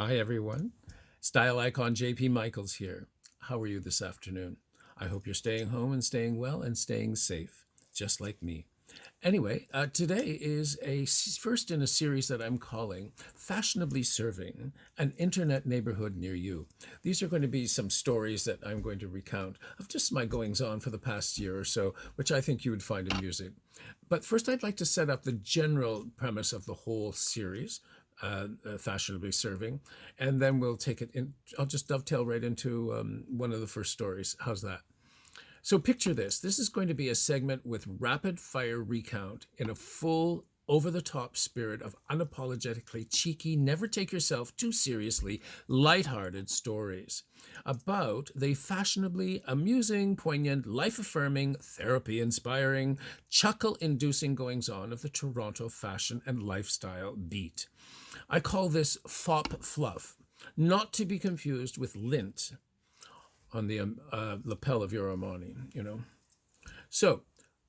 Hi, everyone. Style icon JP Michaels here. How are you this afternoon? I hope you're staying home and staying well and staying safe, just like me. Anyway, today is first in a series that I'm calling Fashionably Serving, an Internet Neighborhood Near You. These are going to be some stories that I'm going to recount of just my goings on for the past year or so, which I think you would find amusing. But first, I'd like to set up the general premise of the whole series, Fashionably Serving, and then we'll take it in. I'll just dovetail right into one of the first stories. How's that? So picture this. This is going to be a segment with rapid fire recount in a full over the top spirit of unapologetically cheeky, never take yourself too seriously, lighthearted stories about the fashionably amusing, poignant, life affirming, therapy inspiring, chuckle inducing goings on of the Toronto fashion and lifestyle beat. I call this fop fluff, not to be confused with lint on the lapel of your Armani. So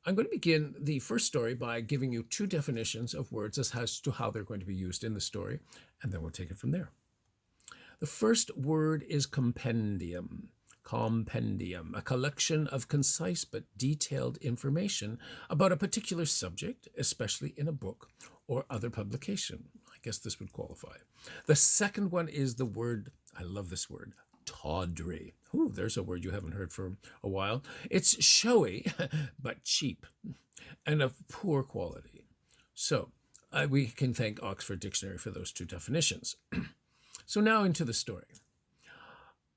I'm going to begin the first story by giving you two definitions of words as to how they're going to be used in the story, and then we'll take it from there. The first word is compendium. Compendium, a collection of concise but detailed information about a particular subject, especially in a book or other publication. I guess this would qualify. The second one is the word, I love this word, tawdry. Ooh, there's a word you haven't heard for a while. It's showy, but cheap, and of poor quality. So we can thank Oxford Dictionary for those two definitions. So now into the story.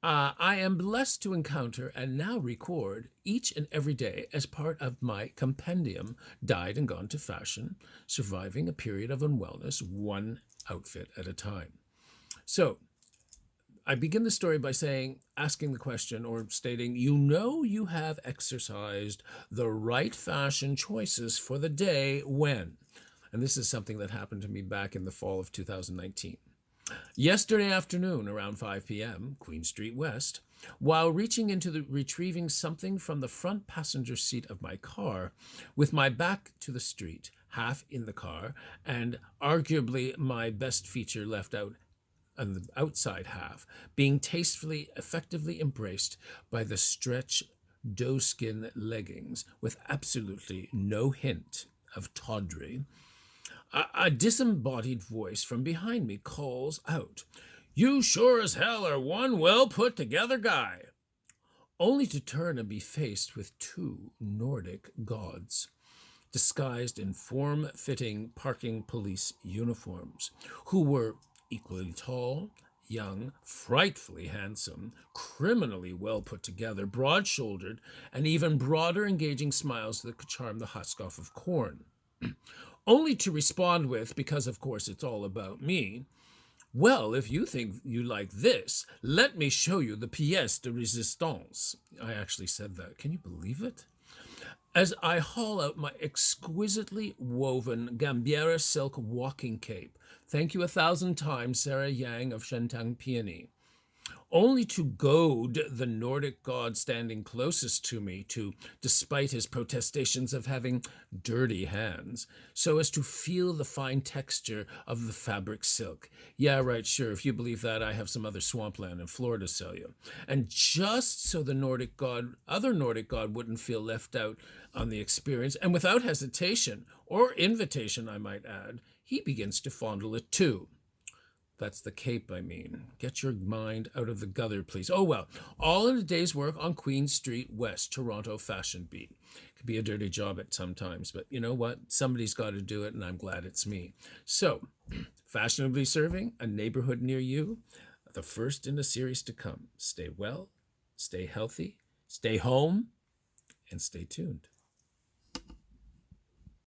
I am blessed to encounter and now record each and every day as part of my compendium, Died and Gone to Fashion, surviving a period of unwellness, one outfit at a time. So I begin the story by asking the question or stating, you have exercised the right fashion choices for the day when, and this is something that happened to me back in the fall of 2019. Yesterday afternoon, around 5 p.m., Queen Street West, while retrieving something from the front passenger seat of my car, with my back to the street, half in the car, and arguably my best feature left out on the outside half, being tastefully, effectively embraced by the stretch doeskin leggings with absolutely no hint of tawdry, a disembodied voice from behind me calls out, "You sure as hell are one well put together guy," only to turn and be faced with two Nordic gods, disguised in form-fitting parking police uniforms, who were equally tall, young, frightfully handsome, criminally well put together, broad-shouldered, and even broader, engaging smiles that could charm the husk off of corn. Only to respond with, because of course it's all about me, "Well, if you think you like this, let me show you the pièce de résistance." I actually said that. Can you believe it? As I haul out my exquisitely woven Gambiera silk walking cape. Thank you 1,000 times, Sarah Yang of Shentang Peony. Only to goad the Nordic god standing closest to me to, despite his protestations of having dirty hands, so as to feel the fine texture of the fabric silk. Yeah, right, sure, if you believe that, I have some other swampland in Florida to sell you. And just so the other Nordic god wouldn't feel left out on the experience, and without hesitation, or invitation, I might add, he begins to fondle it too. That's the cape, I mean. Get your mind out of the gutter, please. Oh, well, all in a day's work on Queen Street West, Toronto Fashion Beat. Could be a dirty job at sometimes, but you know what? Somebody's got to do it, and I'm glad it's me. So, Fashionably Serving, a neighborhood near you, the first in a series to come. Stay well, stay healthy, stay home, and stay tuned.